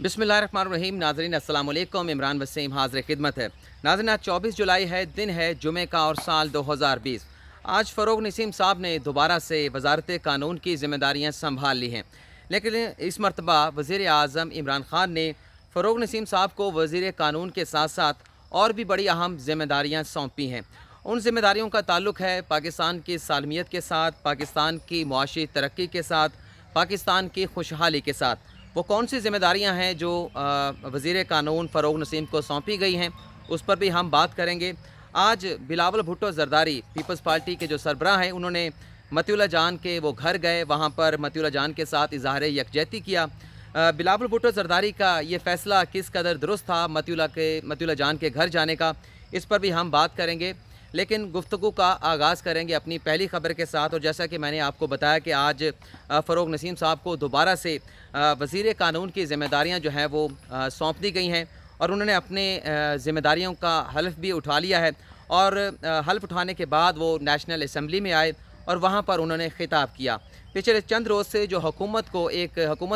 बिस्मिल्लाहिर्रहमानिर्रहीम। नाज़रीन अस्सलाम वालेकुम। इमरान वसीम हाज़िर खिदमत है। नाज़रीन आज 24 जुलाई है, दिन है जुमे का और साल 2020। आज फ़रोग़ नसीम साहब ने दोबारा से वज़ारत कानून की ज़िम्मेदारियाँ संभाल ली हैं, लेकिन इस मरतबा वज़ीर आज़म इमरान ख़ान ने फ़रोग़ नसीम साहब को वज़ीर कानून के साथ साथ और भी बड़ी अहम ज़िम्मेदारियाँ सौंपी हैं। उन ज़िम्मेदारियों का ताल्लुक़ है पाकिस्तान की सालमियत के साथ, पाकिस्तान की मुआशी तरक्की के साथ, पाकिस्तान की खुशहाली के साथ। वो कौन सी ज़िम्मेदारियाँ हैं जो वज़ीर कानून फ़रोग़ नसीम को सौंपी गई हैं, उस पर भी हम बात करेंगे। आज बिलावल भुट्टो ज़रदारी पीपल्स पार्टी के जो सरबराह हैं, उन्होंने मतिउल्लाह जान के वो घर गए, वहाँ पर मतिउल्लाह जान के साथ इज़हार यकजहती किया। बिलावल भुट्टो ज़रदारी का ये फ़ैसला किस कदर दुरुस्त था मतिउल्लाह जान के घर जाने का, इस पर भी हम बात करेंगे। लेकिन गुफ्तगू का आगाज़ करेंगे अपनी पहली ख़बर के साथ। और जैसा कि मैंने आपको बताया कि आज फ़रोग़ नसीम साहब को दोबारा से वज़ीर कानून की ज़िम्मेदारियाँ जो हैं वो सौंप दी गई हैं और उन्होंने अपने ज़िम्मेदारियों का हल्फ़ भी उठा लिया है। और हल्फ़ उठाने के बाद वो नेशनल असम्बली में आए और वहाँ पर उन्होंने ख़िताब किया। पिछले चंद रोज़ से जो हुकूमत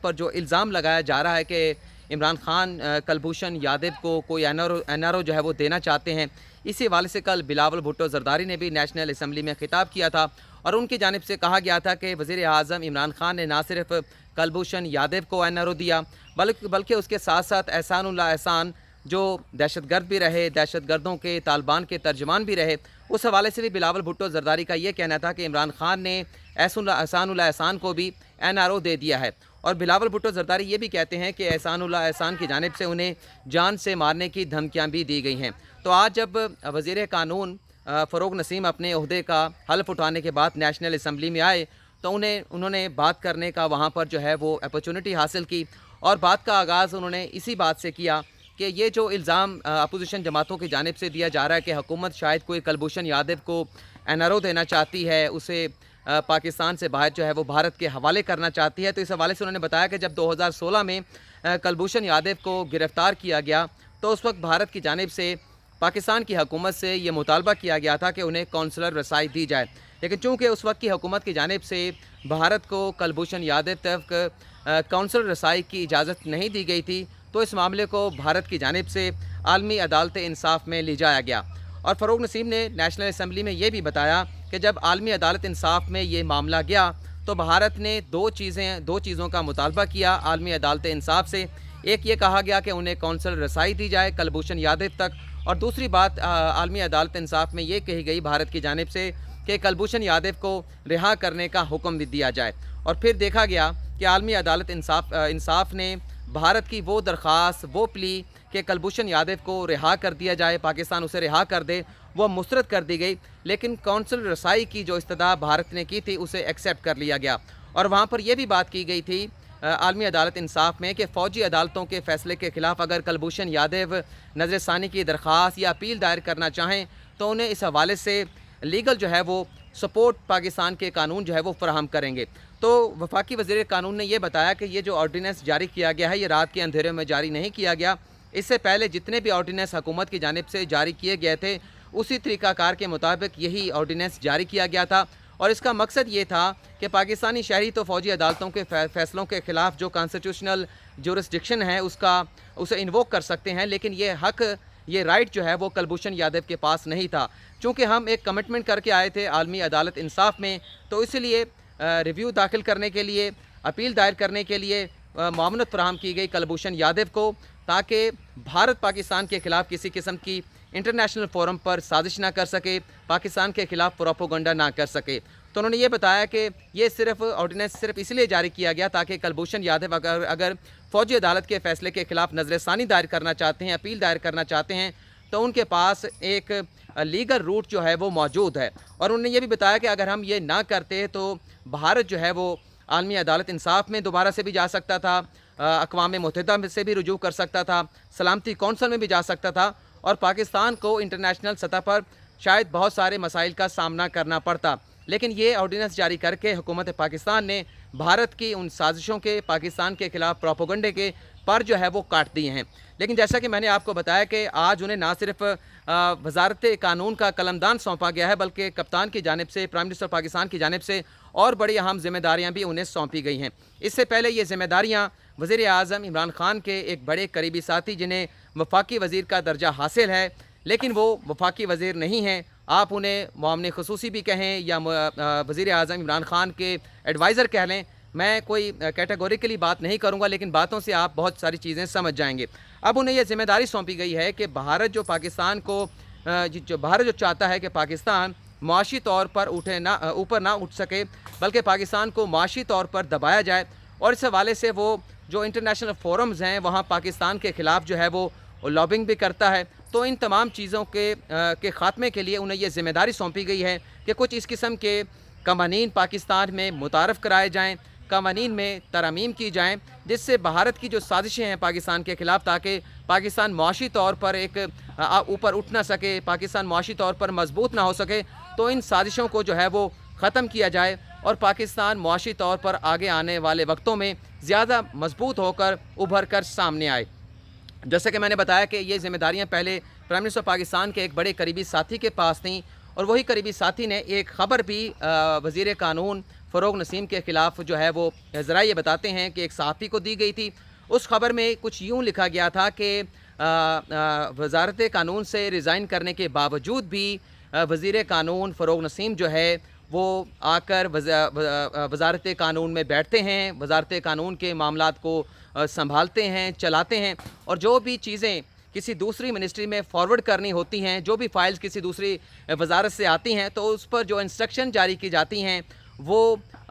पर जो इल्ज़ाम लगाया जा रहा है कि इमरान ख़ान कुलभूषण यादव को कोई एनआरओ जो है वो देना चाहते हैं, इसी हवाले से कल बिलावल भुट्टो ज़रदारी ने भी नेशनल असम्बली में ख़िताब किया था और उनकी जानिब से कहा गया था कि वज़ीर आज़म इमरान ख़ान ने ना सिर्फ कुलभूषण यादव को एनआरओ दिया बल्कि उसके साथ साथ एहसान जो दहशतगर्द भी रहे, दहशतगर्दों के तालिबान के तर्जमान भी रहे, उस हवाले से भी बिलावल भुट्टो ज़रदारी का ये कहना था कि इमरान ख़ान ने एहसान को भी एनआरओ दे दिया है। और बिलावल भुट्टो ज़रदारी ये भी कहते हैं कि एहसान की जानिब से उन्हें जान से मारने की धमकियाँ भी दी गई हैं। तो आज जब वज़ीर कानून फ़रोग़ नसीम अपने ओहदे का हल्फ़ उठाने के बाद नेशनल असम्बली में आए तो उन्होंने बात करने का वहाँ पर जो है वो अपॉर्चुनिटी हासिल की और बात का आगाज़ उन्होंने इसी बात से किया कि ये जो इल्ज़ाम अपोजिशन जमातों की जानिब से दिया जा रहा है कि हुकूमत शायद कोई कुलभूषण यादव को एनआरओ देना चाहती है, उसे पाकिस्तान से बाहर जो है वो भारत के हवाले करना चाहती है। तो इस हवाले से उन्होंने बताया कि जब 2016 में कुलभूषण यादव को गिरफ़्तार किया गया तो उस वक्त भारत की जानिब से पाकिस्तान की हुकूमत से ये मुतालबा किया गया था कि उन्हें कौंसलर रसाई दी जाए, लेकिन चूँकि उस वक्त की हुकूमत की जानिब से भारत को कुलभूषण यादव तक कौंसलर रसाई की इजाज़त नहीं दी गई थी, तो इस मामले को भारत की जानिब से आलमी अदालत इंसाफ़ में ले जाया गया। और फ़रोग़ नसीम ने नेशनल असम्बली में ये भी बताया कि जब आलमी अदालत इंसाफ़ में ये मामला गया तो भारत ने दो चीज़ों का मुतालबा किया आलमी अदालत इंसाफ़ से। एक ये कहा गया कि उन्हें कौंसलर रसाई दी जाए कुलभूषण यादव तक, और दूसरी बात आलमी अदालत इंसाफ़ में ये कही गई भारत की जानिब से कि कुलभूषण यादव को रिहा करने का हुक्म भी दिया जाए। और फिर देखा गया कि आलमी अदालत इंसाफ़ ने भारत की वो दरख्वास्त, वो प्ली कि कुलभूषण यादव को रिहा कर दिया जाए, पाकिस्तान उसे रिहा कर दे, वो मुस्तरद कर दी गई, लेकिन कौंसल रसाई की जो इस्तदा भारत ने की थी उसे एक्सेप्ट कर लिया गया। और वहाँ पर यह भी बात की गई थी आलमी अदालत इंसाफ़ में कि फ़ौजी अदालतों के फ़ैसले के ख़िलाफ़ अगर कुलभूषण यादव नज़रसानी की दरख्वास्त या अपील दायर करना चाहें तो उन्हें इस हवाले से लीगल जो है वो सपोर्ट पाकिस्तान के कानून जो है वो फ़राहम करेंगे। तो वफाकी वज़ीर कानून ने यह बताया कि ये जो ऑर्डीनेंस जारी किया गया है ये रात के अंधेरे में जारी नहीं किया गया, इससे पहले जितने भी ऑर्डीनेंस हुकूमत की जानिब से जारी किए गए थे उसी तरीक़ाकार के मुताबिक यही ऑर्डीनेंस जारी किया गया था। और इसका मकसद ये था कि पाकिस्तानी शहरी तो फ़ौजी अदालतों के फ़ैसलों के ख़िलाफ़ जो कॉन्स्टिट्यूशनल जुरिस्डिक्शन है उसे इन्वोक कर सकते हैं, लेकिन ये राइट जो है वो कुलभूषण यादव के पास नहीं था। चूँकि हम एक कमिटमेंट करके आए थे आलमी अदालत इंसाफ़ में, तो इसलिए रिव्यू दाखिल करने के लिए, अपील दायर करने के लिए मामनत फराहम की गई कुलभूषण यादव को, ताकि भारत पाकिस्तान के ख़िलाफ़ किसी किस्म की इंटरनेशनल फोरम पर साजिश ना कर सके, पाकिस्तान के ख़िलाफ़ प्रोपोगंडा ना कर सके। तो उन्होंने ये बताया कि ये ऑर्डिनेंस सिर्फ इसलिए जारी किया गया ताकि कुलभूषण यादव अगर फ़ौजी अदालत के फ़ैसले के ख़िलाफ़ नज़रसानी दायर करना चाहते हैं, अपील दायर करना चाहते हैं, तो उनके पास एक लीगल रूट जो है वो मौजूद है। और उन्होंने ये भी बताया कि अगर हम ये ना करते तो भारत जो है वो आलमी अदालत इंसाफ़ में दोबारा से भी जा सकता था, अक़वाम मुत्तहिदा से भी रुजू कर सकता था, सलामती कौंसल में भी जा सकता था, और पाकिस्तान को इंटरनेशनल सतह पर शायद बहुत सारे मसाइल का सामना करना पड़ता। लेकिन ये ऑर्डीनेंस जारी करके हुकूमत पाकिस्तान ने भारत की उन साजिशों के, पाकिस्तान के ख़िलाफ़ प्रोपोगंडे के पर जो है वो काट दिए हैं। लेकिन जैसा कि मैंने आपको बताया कि आज उन्हें ना सिर्फ वज़ारत कानून का कलमदान सौंपा गया है, बल्कि कप्तान की जानिब से, प्राइम मिनिस्टर पाकिस्तान की जानिब से और बड़ी अहम ज़िम्मेदारियाँ भी उन्हें सौंपी गई हैं। इससे पहले ये ज़िम्मेदारियाँ वज़ीर आज़म इमरान खान के एक बड़े करीबी साथी जिन्हें वफाकी वज़ीर का दर्जा हासिल है, लेकिन वो वफाकी वज़ीर नहीं हैं। आप उन्हें मामले ख़ुसूसी भी कहें या वज़ीर आज़म इमरान खान के एडवाइज़र कह लें, मैं कोई कैटेगोरिकली बात नहीं करूँगा, लेकिन बातों से आप बहुत सारी चीज़ें समझ जाएंगे। अब उन्हें यह ज़िम्मेदारी सौंपी गई है कि भारत जो पाकिस्तान को भारत जो चाहता है कि पाकिस्तान मुआशी तौर पर ऊपर ना उठ सके, बल्कि पाकिस्तान को मुआशी तौर पर दबाया जाए, और इस हवाले से वो जो इंटरनेशनल फोरम्स हैं वहाँ पाकिस्तान के ख़िलाफ़ जो है वो लॉबिंग भी करता है। तो इन तमाम चीज़ों के ख़ात्मे के लिए उन्हें ये ज़िम्मेदारी सौंपी गई है कि कुछ इस किस्म के कवानीन पाकिस्तान में मुतारफ़ कराए जाएँ, कवानीन में तरमीम की जाएँ, जिससे भारत की जो साजिशें हैं पाकिस्तान के ख़िलाफ़, ताकि पाकिस्तान मुआशी तौर पर एक ऊपर उठ ना सके, पाकिस्तान मुआशी तौर पर मजबूत ना हो सके, तो इन साजिशों को जो है वो ख़त्म किया जाए और पाकिस्तान मुआशी तौर पर आगे आने वाले वक्तों में ज़्यादा मजबूत होकर उभर कर सामने आए। जैसे कि मैंने बताया कि ये ज़िम्मेदारियाँ पहले प्राइम मिनिस्टर पाकिस्तान के एक बड़े करीबी साथी के पास थीं, और वही करीबी साथी ने एक ख़बर भी वज़ीर कानून फ़रोग़ नसीम के ख़िलाफ़ जो है वो ज़रा ये बताते हैं कि एक सहाफ़ी को दी गई थी। उस ख़बर में कुछ यूँ लिखा गया था कि वज़ारत कानून से रिज़ाइन करने के बावजूद भी वज़ीर कानून फ़रोग़ नसीम जो है वो आकर वज़ारत कानून में बैठते हैं, वज़ारत कानून के मामलात को संभालते हैं, चलाते हैं, और जो भी चीज़ें किसी दूसरी मिनिस्ट्री में फॉरवर्ड करनी होती हैं, जो भी फ़ाइल्स किसी दूसरी वज़ारत से आती हैं, तो उस पर जो इंस्ट्रक्शन जारी की जाती हैं वो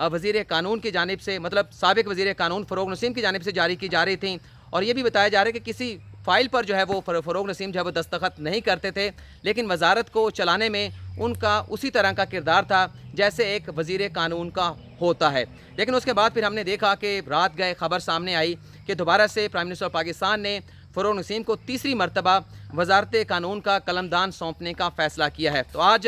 वज़ीर कानून की जानिब से, मतलब साबिक़ वज़ीर कानून फ़रोग़ नसीम की जानिब से जारी की जा रही थी। और ये भी बताया जा रहा है कि किसी फ़ाइल पर जो है वो फ़रोग़ नसीम जो है वो दस्तखत नहीं करते थे, लेकिन वज़ारत को चलाने में उनका उसी तरह का किरदार था जैसे एक वज़ीर कानून का होता है। लेकिन उसके बाद फिर हमने देखा कि रात गए ख़बर सामने आई कि दोबारा से प्राइम मिनिस्टर पाकिस्तान ने फ़रोग़ नसीम को तीसरी मरतबा वज़ारत कानून का कलमदान सौंपने का फ़ैसला किया है। तो आज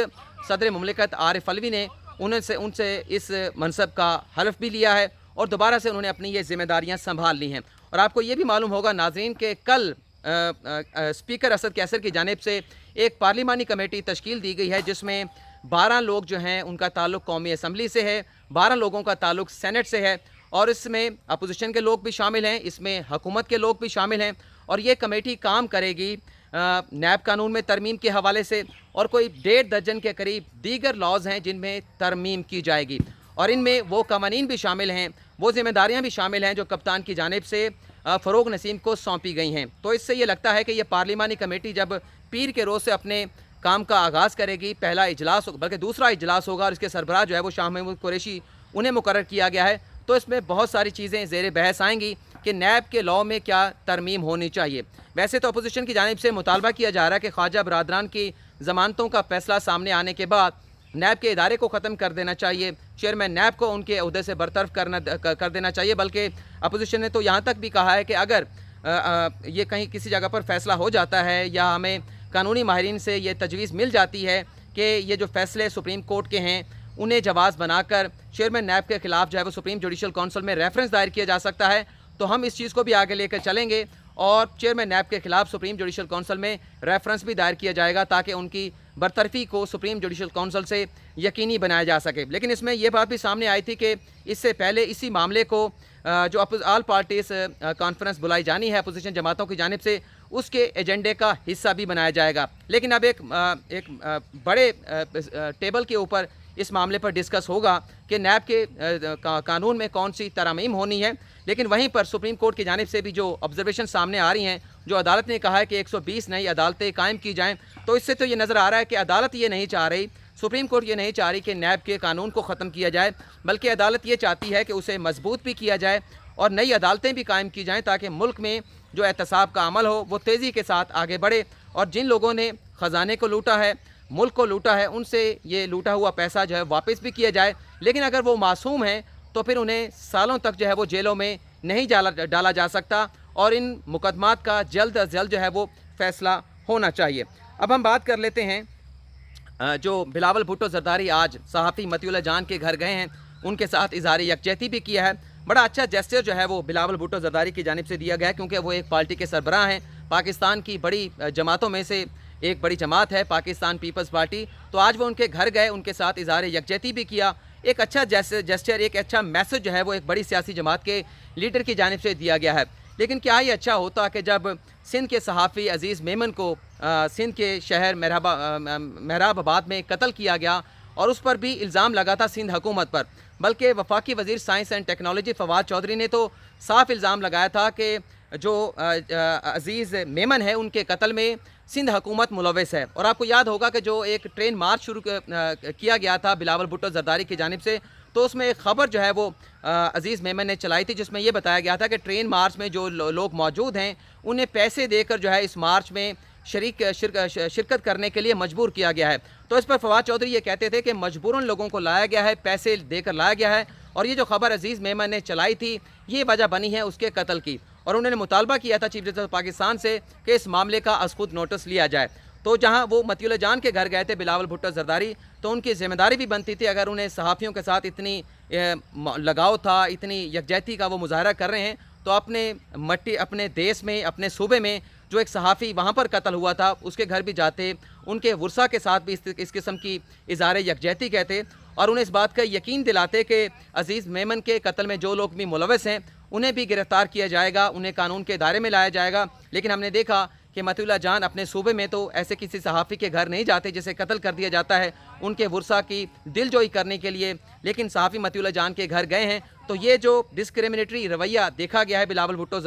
सदर मुमलिकत आरिफ अलवी ने उनसे इस मनसब का हल्फ भी लिया है और दोबारा से उन्होंने अपनी ये ज़िम्मेदारियाँ संभाल ली हैं। और आपको ये भी मालूम होगा नाज़रीन के कल स्पीकर असद कैसर की जानिब से एक पार्लिमानी कमेटी तश्कील दी गई है, जिसमें 12 लोग जो हैं उनका ताल्लुक़ कौमी असम्बली से है, 12 लोगों का ताल्लुक़ सेनेट से है, और इसमें अपोजिशन के लोग भी शामिल हैं, इसमें हुकूमत के लोग भी शामिल हैं। और ये कमेटी काम करेगी नैब कानून में तरमीम के हवाले से, और कोई 1.5 दर्जन के करीब दीगर लॉज हैं जिनमें तरमीम की जाएगी, और इनमें वो कवानीन भी शामिल हैं, वो ज़िम्मेदारियाँ भी शामिल हैं जो कप्तान की जानिब से फ़रोग़ नसीम को सौंपी गई हैं। तो इससे ये लगता है कि ये पार्लिमानी कमेटी जब पीर के रोज़ से अपने काम का आगाज़ करेगी, पहला इजलास बल्कि दूसरा इजलास होगा, और इसके सरबराह जो है वो शाह महमूद कुरैशी उन्हें मुकर्रर किया गया है। तो इसमें बहुत सारी चीज़ें ज़ेर बहस आएंगी कि नैब के लॉ में क्या तरमीम होनी चाहिए। वैसे तो अपोजिशन की जानिब से मुतालबा किया जा रहा है कि ख्वाजा बरादरान की ज़मानतों का फ़ैसला सामने आने के बाद नैब के इदारे को ख़त्म कर देना चाहिए, चेयरमैन नैब को उनके अहदे से बरतरफ कर देना चाहिए। बल्कि अपोजिशन ने तो यहाँ तक भी कहा है कि अगर ये कहीं किसी जगह पर फ़ैसला हो जाता है या हमें कानूनी माहिरीन से ये तजवीज़ मिल जाती है कि ये जो फ़ैसले सुप्रीम कोर्ट के हैं उन्हें जवाज़ बनाकर चेयरमैन नैब के ख़िलाफ़ जो है वो सुप्रीम जुडिशल काउंसिल में रेफरेंस दायर किया जा सकता है, तो हम इस चीज़ को भी आगे लेकर चलेंगे और चेयरमैन नैब के ख़िलाफ़ सुप्रीम जुडिशल काउंसिल में रेफरेंस भी दायर किया जाएगा ताकि उनकी बरतरफी को सुप्रीम जुडिशल काउंसिल से यकीनी बनाया जा सके। लेकिन इसमें यह बात भी सामने आई थी कि इससे पहले इसी मामले को जो ऑल पार्टीज़ कॉन्फ्रेंस बुलाई जानी है अपोजिशन जमातों की जानिब से, उसके एजेंडे का हिस्सा भी बनाया जाएगा। लेकिन अब एक बड़े टेबल के ऊपर इस मामले पर डिस्कस होगा कि नैब के कानून में कौन सी तरमीम होनी है। लेकिन वहीं पर सुप्रीम कोर्ट की जानिब से भी जो ऑब्जर्वेशन सामने आ रही हैं, जो अदालत ने कहा है कि 120 नई अदालतें कायम की जाएँ, तो इससे तो ये नज़र आ रहा है कि अदालत ये नहीं चाह रही, सुप्रीम कोर्ट ये नहीं चाह रही कि नैब के कानून को ख़त्म किया जाए, बल्कि अदालत ये चाहती है कि उसे मजबूत भी किया जाए और नई अदालतें भी कायम की जाएँ ताकि मुल्क में जो एहतसाब का अमल हो वो तेज़ी के साथ आगे बढ़े और जिन लोगों ने ख़जाने को लूटा है, मुल्क को लूटा है, उनसे ये लूटा हुआ पैसा जो है वापस भी किया जाए। लेकिन अगर वो मासूम हैं तो फिर उन्हें सालों तक जो है वो जेलों में नहीं डाला जा सकता और इन मुकदमात का जल्द अज जल्द जो है वो फ़ैसला होना चाहिए। अब हम बात कर लेते हैं जो बिलावल भुट्टो जरदारी आज सहाफ़ी मतिउल्लाह जान के घर गए हैं, उनके साथ इज़हार यकजहती भी किया है। बड़ा अच्छा जेस्चर जो है वो बिलावल भुट्टो जरदारी की जानिब से दिया गया क्योंकि वो एक पार्टी के सरबराह हैं, पाकिस्तान की बड़ी जमातों में से एक बड़ी जमात है पाकिस्तान पीपल्स पार्टी। तो आज वो उनके घर गए, उनके साथ इज़हार यकजहती भी किया, ایک اچھا جیسچر، ایک اچھا میسج جو ہے وہ ایک بڑی سیاسی جماعت کے لیڈر کی جانب سے دیا گیا ہے۔ لیکن کیا یہ اچھا ہوتا کہ جب سندھ کے صحافی عزیز میمن کو سندھ کے شہر مہراب آباد میں قتل کیا گیا اور اس پر بھی الزام لگا تھا سندھ حکومت پر، بلکہ وفاقی وزیر science and technology Fawad Chaudhry نے تو صاف الزام لگایا تھا کہ جو عزیز میمن ہے ان کے قتل میں سندھ حکومت ملوث ہے۔ اور آپ کو یاد ہوگا کہ جو ایک ٹرین مارچ شروع کیا گیا تھا بلاول بھٹو زرداری کی جانب سے، تو اس میں ایک خبر جو ہے وہ عزیز میمن نے چلائی تھی، جس میں یہ بتایا گیا تھا کہ ٹرین مارچ میں جو لوگ موجود ہیں انہیں پیسے دے کر جو ہے اس مارچ میں شرکت کرنے کے لیے مجبور کیا گیا ہے۔ تو اس پر فواد چودھری یہ کہتے تھے کہ مجبوراً لوگوں کو لایا گیا ہے، پیسے دے کر لایا گیا ہے، اور یہ جو خبر عزیز میمن نے چلائی تھی یہ وجہ بنی ہے اس کے قتل کی، اور انہوں نے مطالبہ کیا تھا چیف جسٹس آف پاکستان سے کہ اس معاملے کا از خود نوٹس لیا جائے۔ تو جہاں وہ متی اللہ جان کے گھر گئے تھے بلاول بھٹو زرداری، تو ان کی ذمہ داری بھی بنتی تھی، اگر انہیں صحافیوں کے ساتھ اتنی لگاؤ تھا، اتنی یکجہتی کا وہ مظاہرہ کر رہے ہیں، تو اپنے دیس میں، اپنے صوبے میں جو ایک صحافی وہاں پر قتل ہوا تھا اس کے گھر بھی جاتے، ان کے ورثاء کے ساتھ بھی اس قسم کی اظہار یکجہتی کہتے، اور انہیں اس بات کا یقین دلاتے کہ عزیز میمن کے قتل میں جو لوگ بھی ملوث ہیں انہیں بھی گرفتار کیا جائے گا، انہیں قانون کے دائرے میں لایا جائے گا۔ لیکن ہم نے دیکھا کہ متیولہ جان اپنے صوبے میں تو ایسے کسی صحافی کے گھر نہیں جاتے جسے قتل کر دیا جاتا ہے ان کے ورثاء کی دل جوئی کرنے کے لیے، لیکن صحافی متیولہ جان کے گھر گئے ہیں۔ تو یہ جو ڈسکریمنیٹری رویہ دیکھا گیا ہے بلاول بھٹو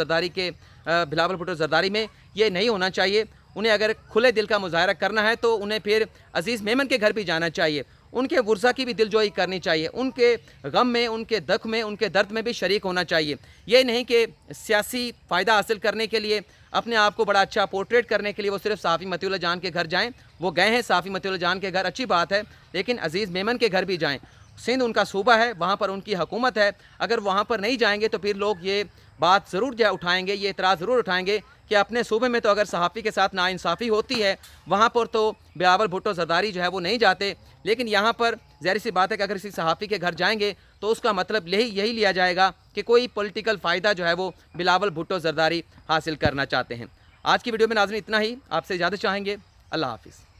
زرداری میں، یہ نہیں ہونا چاہیے۔ انہیں اگر کھلے دل کا مظاہرہ کرنا ہے تو انہیں پھر عزیز میمن کے گھر بھی جانا چاہیے، ان کے ورثاء کی بھی دل جوئی کرنی چاہیے، ان کے غم میں، ان کے دکھ میں، ان کے درد میں بھی شریک ہونا چاہیے۔ یہ نہیں کہ سیاسی فائدہ حاصل کرنے کے لیے، اپنے آپ کو بڑا اچھا پورٹریٹ کرنے کے لیے وہ صرف صحافی متیولہ جان کے گھر جائیں۔ وہ گئے ہیں صحافی متیولہ جان کے گھر، اچھی بات ہے، لیکن عزیز میمن کے گھر بھی جائیں۔ سندھ ان کا صوبہ ہے، وہاں پر ان کی حکومت ہے، اگر وہاں پر نہیں جائیں گے تو پھر لوگ یہ بات ضرور اٹھائیں گے، یہ اعتراض ضرور اٹھائیں گے کہ اپنے صوبے میں تو اگر صحافی کے ساتھ ناانصافی ہوتی ہے وہاں پر تو بلاول بھٹو زرداری جو ہے وہ نہیں جاتے، لیکن یہاں پر ظاہر سی بات ہے کہ اگر کسی صحافی کے گھر جائیں گے تو اس کا مطلب یہی لیا جائے گا کہ کوئی پولیٹیکل فائدہ جو ہے وہ بلاول بھٹو زرداری حاصل کرنا چاہتے ہیں۔ آج کی ویڈیو میں ناظرین اتنا ہی، آپ سے اجازت چاہیں گے۔ اللہ حافظ۔